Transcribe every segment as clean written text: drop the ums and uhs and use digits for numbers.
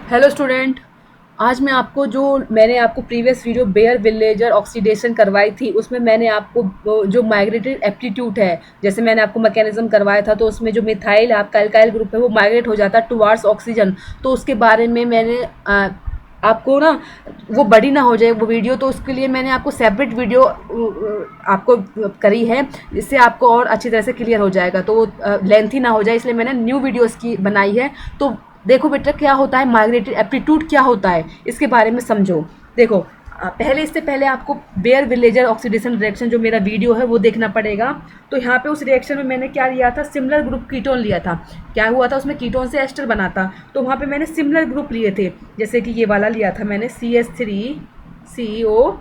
Hello student. आज मैं आपको मैंने आपको previous video Baeyer Villiger oxidation करवाई थी, उसमें मैंने आपको जो माइग्रेटेड एप्टीट्यूड है, जैसे मैंने आपको मैकेनिज्म करवाया था, तो उसमें जो मिथाइल आपका अल्काइल ग्रुप है वो माइग्रेट हो जाता है टुवार्ड्स ऑक्सीजन। तो उसके बारे में मैंने आपको ना वो बड़ी ना हो जाए वो वीडियो, तो उसके लिए मैंने आपको सेपरेट वीडियो आपको करी है, जिससे आपको और अच्छी तरह से क्लियर हो जाएगा, तो लेंथी ना हो जाए, इसलिए मैंने न्यू वीडियो इसकी बनाई है। तो देखो बेटा क्या होता है माइग्रेटेड एप्टीट्यूड, क्या होता है इसके बारे में समझो। देखो पहले इससे पहले आपको बेयर विलेजर ऑक्सीडेशन रिएक्शन जो मेरा वीडियो है वो देखना पड़ेगा। तो यहाँ पे उस रिएक्शन में मैंने क्या लिया था, सिमिलर ग्रुप कीटोन लिया था। क्या हुआ था उसमें, कीटोन से एस्टर बना था, तो वहाँ पे मैंने सिमिलर ग्रुप लिए थे, जैसे कि ये वाला लिया था मैंने CH3CO,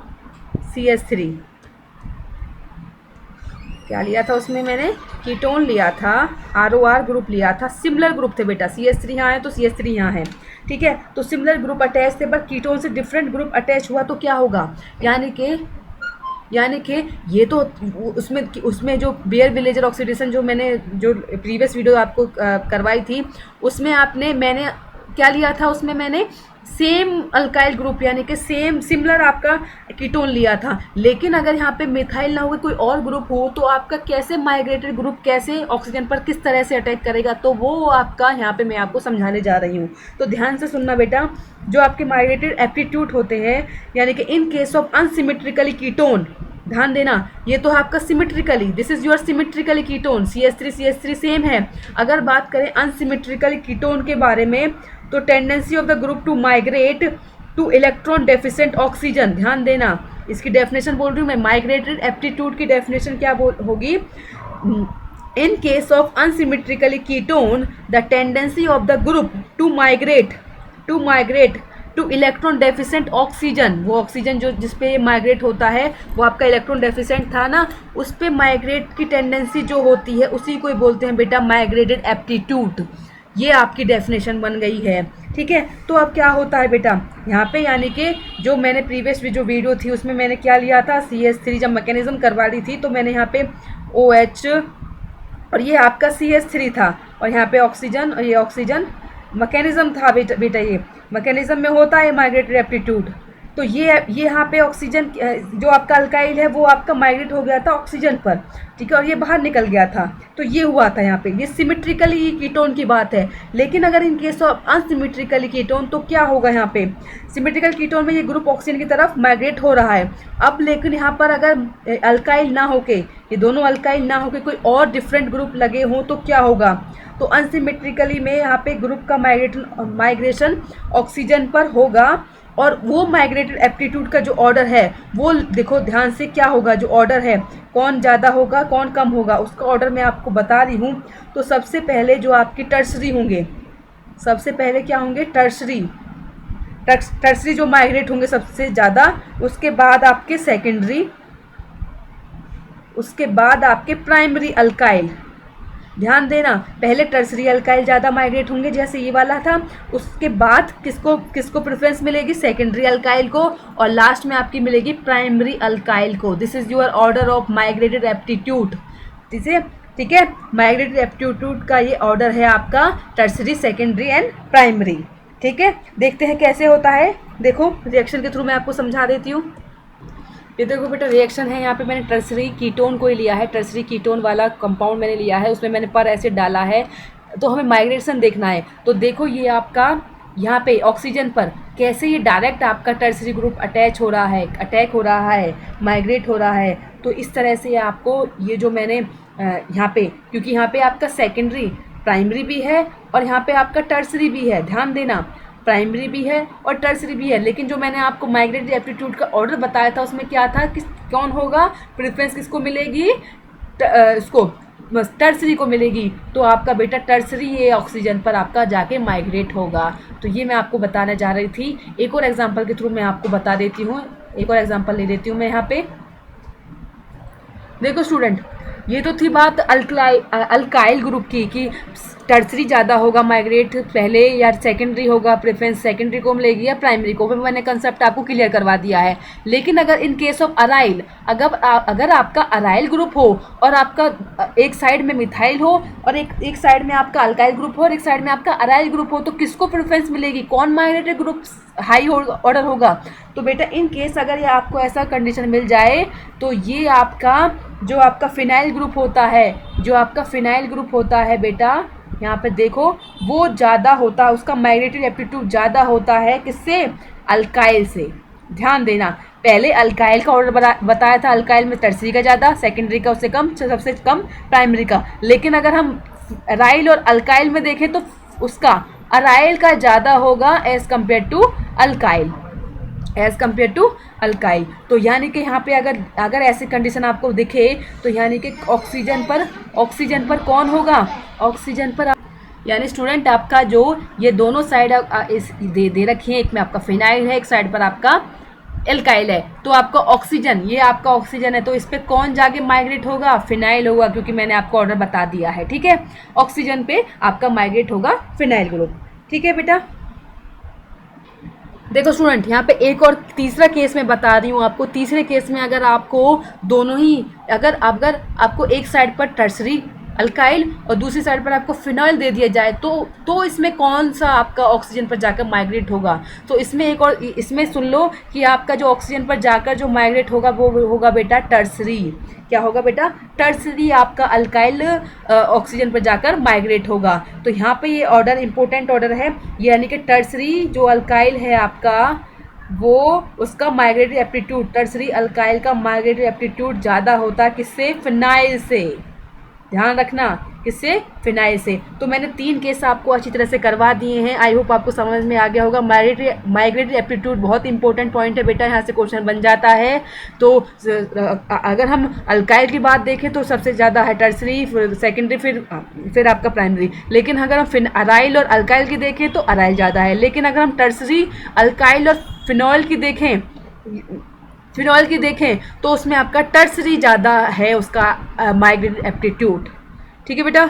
क्या लिया था उसमें मैंने, कीटोन लिया था, ROR ग्रुप लिया था, सिमिलर ग्रुप थे बेटा, CH3 यहाँ है तो CH3 यहाँ है, ठीक है। तो सिमिलर ग्रुप अटैच थे, पर कीटोन से डिफरेंट ग्रुप अटैच हुआ तो क्या होगा, यानी कि ये तो उसमें जो बेयर विलेजर ऑक्सीडेशन जो मैंने जो प्रीवियस वीडियो आपको करवाई थी, उसमें मैंने क्या लिया था, उसमें मैंने सेम अल्काइल ग्रुप यानी कि सेम सिमिलर आपका कीटोन लिया था। लेकिन अगर यहाँ पे मिथाइल ना हो, कोई और ग्रुप हो, तो आपका कैसे माइग्रेटेड ग्रुप कैसे ऑक्सीजन पर किस तरह से अटैक करेगा, तो वो आपका यहाँ पे मैं आपको समझाने जा रही हूँ। तो ध्यान से सुनना बेटा, जो आपके माइग्रेटेड एप्टीट्यूड होते हैं, यानी कि इन केस ऑफ अनसिमेट्रिकली कीटोन, ध्यान देना, ये तो आपका symmetrically, this is your symmetrically ketone, CH3 same है। अगर बात करें अनसिमेट्रिकली कीटोन के बारे में, तो tendency of the group to migrate to electron deficient oxygen, ध्यान देना, इसकी डेफिनेशन बोल रही हूँ मैं, माइग्रेटेड एप्टीट्यूड की डेफिनेशन क्या होगी, in case of unsymmetrically ketone the tendency of the group to migrate to electron deficient oxygen, वो ऑक्सीजन जो जिस पे माइग्रेट होता है वो आपका इलेक्ट्रॉन डेफिशिएंट था ना, उस पे माइग्रेट की टेंडेंसी जो होती है उसी को बोलते हैं बेटा माइग्रेटेड एप्टीट्यूड। ये आपकी डेफिनेशन बन गई है, ठीक है। तो अब क्या होता है बेटा यहाँ पे, यानी कि जो मैंने प्रीवियस जो वीडियो थी उसमें मैंने क्या लिया था, CH3 जब मैकेनिज्म करवा ली थी, तो मैंने यहाँ पे OH और ये आपका CH3 था, और यहाँ पे ऑक्सीजन, और ये ऑक्सीजन मैकेनिज्म था बेटा ये मैकेनिज्म में होता है माइग्रेटेड एप्टीट्यूड। तो ये यहाँ पे ऑक्सीजन जो आपका अल्काइल है वो आपका माइग्रेट हो गया था ऑक्सीजन पर, ठीक है, और ये बाहर निकल गया था, तो ये हुआ था यहाँ पे, ये सिमेट्रिकली कीटोन की बात है। लेकिन अगर इन केस ऑफ अनसिमेट्रिकली कीटोन, तो क्या होगा यहाँ पे, सिमेट्रिकल कीटोन में ये ग्रुप ऑक्सीजन की तरफ माइग्रेट हो रहा है। अब लेकिन यहाँ पर अगर अल्काइल ना होके, ये दोनों अल्काइल ना होके कोई और डिफरेंट ग्रुप लगे हों, तो क्या होगा, तो अनसिमेट्रिकली में यहाँ पे ग्रुप का माइग्रेशन ऑक्सीजन पर होगा, और वो माइग्रेटेड एप्टीट्यूड का जो ऑर्डर है वो देखो ध्यान से, क्या होगा, जो ऑर्डर है कौन ज़्यादा होगा कौन कम होगा, उसका ऑर्डर मैं आपको बता रही हूँ। तो सबसे पहले जो आपकी टर्सरी होंगे, सबसे पहले क्या होंगे, टर्सरी जो माइग्रेट होंगे सबसे ज़्यादा, उसके बाद आपके सेकेंडरी, उसके बाद आपके प्राइमरी अल्काइल। ध्यान देना, पहले टर्सरी अल्काइल ज़्यादा माइग्रेट होंगे जैसे ये वाला था, उसके बाद किसको प्रेफरेंस मिलेगी, सेकेंडरी अल्काइल को, और लास्ट में आपकी मिलेगी प्राइमरी अल्काइल को। This is your order of migrated aptitude, ठीक है। माइग्रेटेड एप्टीट्यूड का ये ऑर्डर है आपका, टर्सरी, सेकेंडरी एंड प्राइमरी, ठीक है। देखते हैं कैसे होता है, देखो रिएक्शन के थ्रू मैं आपको समझा देती हूँ। ये देखो बेटा रिएक्शन है, यहाँ पे मैंने टर्सरी कीटोन को ही लिया है, टर्सरी कीटोन वाला कंपाउंड मैंने लिया है, उसमें मैंने पर एसिड डाला है, तो हमें माइग्रेशन देखना है। तो देखो ये आपका यहाँ पे ऑक्सीजन पर कैसे ये डायरेक्ट आपका टर्सरी ग्रुप अटैक हो रहा है, माइग्रेट हो रहा है। तो इस तरह से आपको ये जो मैंने यहाँ पे, क्योंकि यहाँ पे आपका सेकेंडरी, प्राइमरी भी है और यहाँ पे आपका टर्सरी भी है, ध्यान देना, प्राइमरी भी है और टर्सरी भी है। लेकिन जो मैंने आपको माइग्रेटेड एप्टीट्यूड का ऑर्डर बताया था उसमें क्या था, किस कौन होगा, प्रेफरेंस किसको मिलेगी, इसको टर्सरी को मिलेगी। तो आपका बेटा टर्सरी ये ऑक्सीजन पर आपका जाके माइग्रेट होगा। तो ये मैं आपको बताने जा रही थी। एक और एग्जांपल के थ्रू मैं आपको बता देती हूँ, एक और एग्जांपल ले देती हूँ मैं यहाँ पे। देखो स्टूडेंट, ये तो थी बात अल्काइल ग्रुप की कि टर्सरी ज़्यादा होगा माइग्रेट पहले या सेकेंडरी होगा, प्रेफरेंस सेकेंडरी को मिलेगी या प्राइमरी को, भी मैंने कंसेप्ट आपको क्लियर करवा दिया है। लेकिन अगर इन केस ऑफ अराइल, अगर आपका अराइल ग्रुप हो और आपका एक साइड में मिथाइल हो और एक साइड में आपका अल्काइल ग्रुप हो और एक साइड में आपका अराइल ग्रुप हो, तो किसको प्रेफरेंस मिलेगी, कौन माइग्रेटेड ग्रुप हाई ऑर्डर होगा? तो बेटा इन केस अगर ये आपको ऐसा कंडीशन मिल जाए तो ये आपका जो आपका फिनाइल ग्रुप होता है, जो आपका फिनाइल ग्रुप होता है बेटा, यहाँ पे देखो वो ज़्यादा होता है, उसका माइग्रेटरी एप्टीट्यूड ज़्यादा होता है किससे, अल्काइल से। ध्यान देना, पहले अल्काइल का ऑर्डर बताया था, अल्काइल में टर्सरी का ज़्यादा, सेकेंडरी का उससे कम, सबसे कम प्राइमरी का। लेकिन अगर हम अराइल और अल्काइल में देखें तो उसका अराइल का ज़्यादा होगा as compare to alkyl, as compare to alkyl. तो यानी कि यहाँ पे अगर ऐसी कंडीशन आपको दिखे तो यानी कि ऑक्सीजन पर कौन होगा, ऑक्सीजन पर यानी स्टूडेंट आपका जो ये दोनों साइड दे रखी है, एक में आपका फिनाइल है, एक साइड पर आपका एल्काइल है, तो आपका ऑक्सीजन, ये आपका ऑक्सीजन है, तो इस पर कौन जाके माइग्रेट होगा, फिनाइल होगा, क्योंकि मैंने आपको ऑर्डर बता दिया है। ठीक है, ऑक्सीजन पे आपका माइग्रेट होगा फिनाइल ग्रुप। ठीक है बेटा, देखो स्टूडेंट यहाँ पे एक और तीसरा केस मैं बता रही हूँ आपको। तीसरे केस में अगर आपको दोनों ही अगर आपको एक साइड पर टर्सरी अल्काइल और दूसरी साइड पर आपको फिनॉल दे दिया जाए तो इसमें कौन सा आपका ऑक्सीजन पर जाकर माइग्रेट होगा? तो इसमें एक और इसमें सुन लो कि आपका जो ऑक्सीजन पर जाकर जो माइग्रेट होगा वो होगा बेटा टर्सरी। क्या होगा बेटा? टर्सरी आपका अल्काइल ऑक्सीजन पर जाकर माइग्रेट होगा। तो यहाँ पे ये ऑर्डर इंपॉर्टेंट ऑर्डर है, यानी कि टर्सरी जो अल्काइल है आपका वो उसका माइग्रेटरी एप्टीट्यूड, टर्सरी अल्काइल का माइग्रेटरी एप्टीट्यूड ज़्यादा होता है किससे? फिनाइल से। ध्यान रखना, किससे? फिनाइल से। तो मैंने 3 केस आपको अच्छी तरह से करवा दिए हैं। आई होप आपको समझ में आ गया होगा। माइग्रेटरी एप्टीट्यूड बहुत इंपॉर्टेंट पॉइंट है बेटा, यहाँ से क्वेश्चन बन जाता है। तो अगर हम अल्काइल की बात देखें तो सबसे ज़्यादा है टर्सरी, फिर सेकेंडरी, फिर आपका प्राइमरी। लेकिन अगर हम अराइल और अल्काइल की देखें तो अराइल ज़्यादा है। लेकिन अगर हम टर्सरी अल्काइल और फिनॉल की देखें तो उसमें आपका टर्सरी ज़्यादा है उसका माइग्रेटरी एप्टीट्यूड। ठीक है बेटा,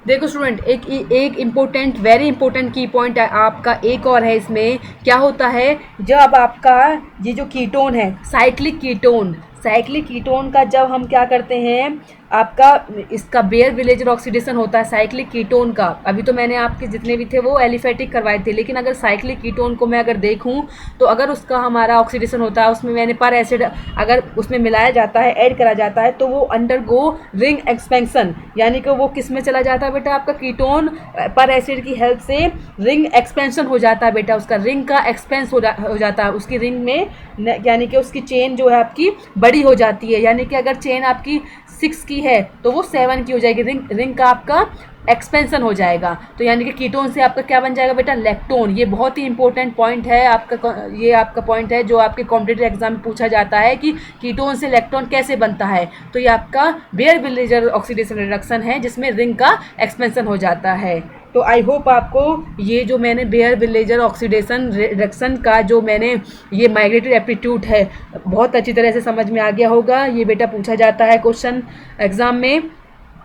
देखो स्टूडेंट एक इम्पोर्टेंट, वेरी इंपॉर्टेंट की पॉइंट आपका एक और है। इसमें क्या होता है, जब आपका ये जो कीटोन है साइक्लिक कीटोन का जब हम क्या करते हैं, आपका इसका बेयर विलेजर ऑक्सीडेशन होता है साइक्लिक कीटोन का। अभी तो मैंने आपके जितने भी थे वो एलिफेटिक करवाए थे, लेकिन अगर साइक्लिक कीटोन को मैं अगर देखूं तो अगर उसका हमारा ऑक्सीडेशन होता है, उसमें मैंने पर एसिड अगर उसमें मिलाया जाता है, ऐड करा जाता है, तो वो अंडरगो रिंग एक्सपेंशन, यानी कि वो किस में चला जाता है बेटा? आपका कीटोन पर एसिड की हेल्प से रिंग एक्सपेंशन हो जाता है बेटा, उसका रिंग का एक्सपेंस हो जाता है उसकी रिंग में, यानी कि उसकी चेन जो है आपकी बड़ी हो जाती है। यानी कि अगर चेन आपकी 6 की है तो वो 7 की हो जाएगी, रिंग का आपका एक्सपेंशन हो जाएगा। तो यानी कि कीटोन से आपका क्या बन जाएगा बेटा? लैक्टोन। ये बहुत ही इंपॉर्टेंट पॉइंट है आपका, ये आपका पॉइंट है जो आपके कॉम्पिटिटिव एग्जाम में पूछा जाता है कि कीटोन से लैक्टोन कैसे बनता है। तो ये आपका बेयर विलेजर ऑक्सीडेशन रिडक्शन है जिसमें रिंग का एक्सपेंशन हो जाता है। तो आई होप आपको ये जो मैंने बेयर विलेजर ऑक्सीडेशन रिडक्शन का जो मैंने ये माइग्रेटरी एप्टीट्यूड है बहुत अच्छी तरह से समझ में आ गया होगा। ये बेटा पूछा जाता है क्वेश्चन एग्जाम में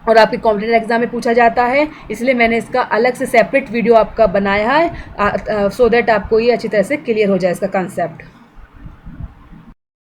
और आपके कॉम्पिटिटिव एग्जाम में पूछा जाता है, इसलिए मैंने इसका अलग से सेपरेट वीडियो आपका बनाया है सो दैट आपको ये अच्छी तरह से क्लियर हो जाए इसका कंसेप्ट।